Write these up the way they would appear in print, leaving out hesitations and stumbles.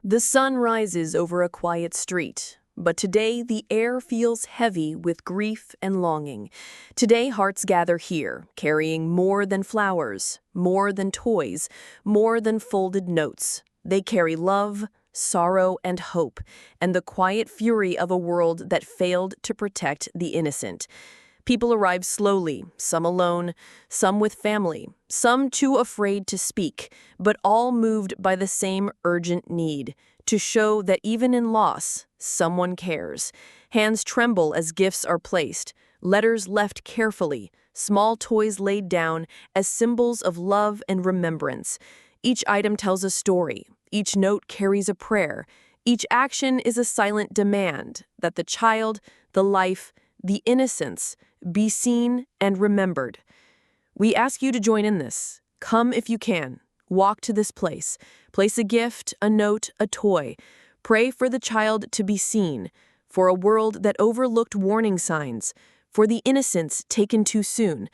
The sun rises over a quiet street, but today the air feels heavy with grief and longing. Today hearts gather here, carrying more than flowers, more than toys, more than folded notes. They carry love, sorrow, and hope, and the quiet fury of a world that failed to protect the innocent. People arrive slowly, some alone, some with family, some too afraid to speak, but all moved by the same urgent need, to show that even in loss, someone cares. Hands tremble as gifts are placed, letters left carefully, small toys laid down as symbols of love and remembrance. Each item tells a story, each note carries a prayer, each action is a silent demand that the child, the life, the innocence, be seen and remembered. We ask you to join in this. Come if you can. Walk to this place. Place a gift, a note, a toy. Pray for the child to be seen, for a world that overlooked warning signs, for the innocence taken too soon.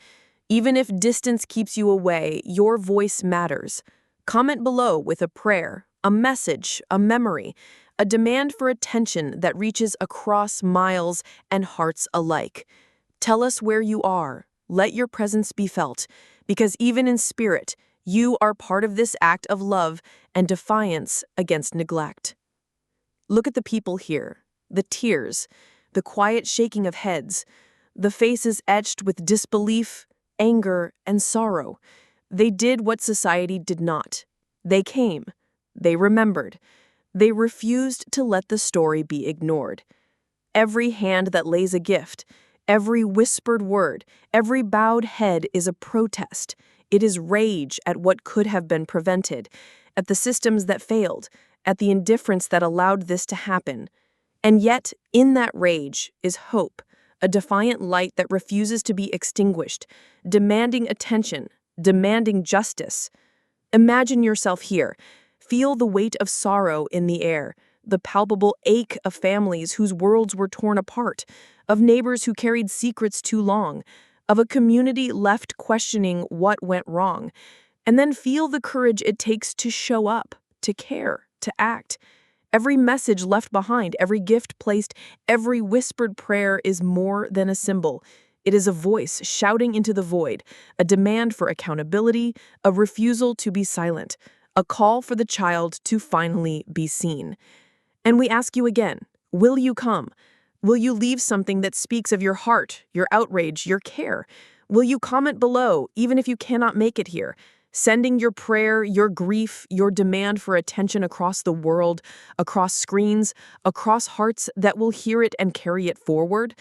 Even if distance keeps you away, your voice matters. Comment below with a prayer, a message, a memory, a demand for attention that reaches across miles and hearts alike. Tell us where you are. Let your presence be felt, because even in spirit, you are part of this act of love and defiance against neglect. Look at the people here, the tears, the quiet shaking of heads, the faces etched with disbelief, anger, and sorrow. They did what society did not. They came. They remembered. They refused to let the story be ignored. Every hand that lays a gift, every whispered word, every bowed head is a protest. It is rage at what could have been prevented, at the systems that failed, at the indifference that allowed this to happen. And yet, in that rage is hope, a defiant light that refuses to be extinguished, demanding attention, demanding justice. Imagine yourself here. Feel the weight of sorrow in the air, the palpable ache of families whose worlds were torn apart, of neighbors who carried secrets too long, of a community left questioning what went wrong. And then feel the courage it takes to show up, to care, to act. Every message left behind, every gift placed, every whispered prayer is more than a symbol. It is a voice shouting into the void, a demand for accountability, a refusal to be silent, a call for the child to finally be seen. And we ask you again, will you come? Will you leave something that speaks of your heart, your outrage, your care? Will you comment below, even if you cannot make it here, sending your prayer, your grief, your demand for attention across the world, across screens, across hearts that will hear it and carry it forward?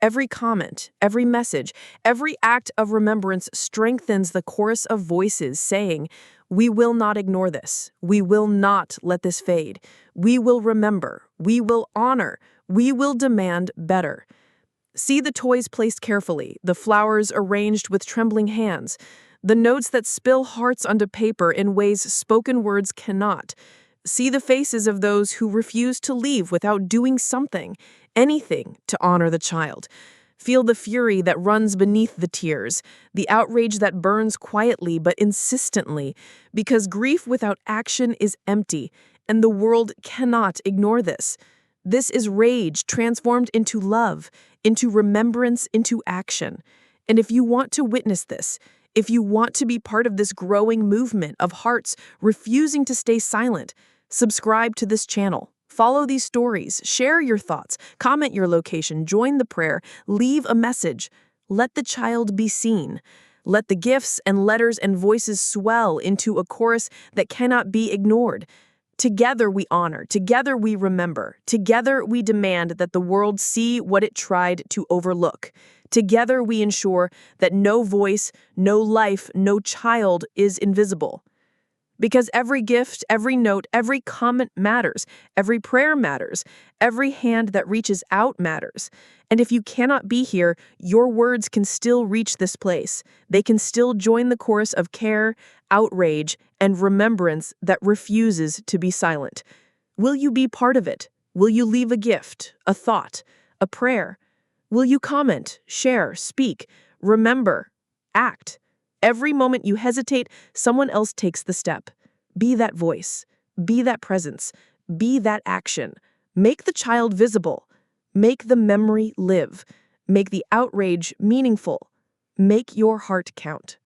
Every comment, every message, every act of remembrance strengthens the chorus of voices saying, we will not ignore this. We will not let this fade. We will remember. We will honor. We will demand better. See the toys placed carefully, the flowers arranged with trembling hands, the notes that spill hearts onto paper in ways spoken words cannot. See the faces of those who refuse to leave without doing something, anything, to honor the child. Feel the fury that runs beneath the tears, the outrage that burns quietly but insistently, because grief without action is empty, and the world cannot ignore this. This is rage transformed into love, into remembrance, into action. And if you want to witness this, if you want to be part of this growing movement of hearts refusing to stay silent, subscribe to this channel. Follow these stories, share your thoughts, comment your location, join the prayer, leave a message. Let the child be seen. Let the gifts and letters and voices swell into a chorus that cannot be ignored. Together we honor, together we remember, together we demand that the world see what it tried to overlook. Together we ensure that no voice, no life, no child is invisible. Because every gift, every note, every comment matters, every prayer matters, every hand that reaches out matters. And if you cannot be here, your words can still reach this place. They can still join the chorus of care, outrage, and remembrance that refuses to be silent. Will you be part of it? Will you leave a gift, a thought, a prayer? Will you comment, share, speak, remember, act? Every moment you hesitate, someone else takes the step. Be that voice. Be that presence. Be that action. Make the child visible. Make the memory live. Make the outrage meaningful. Make your heart count.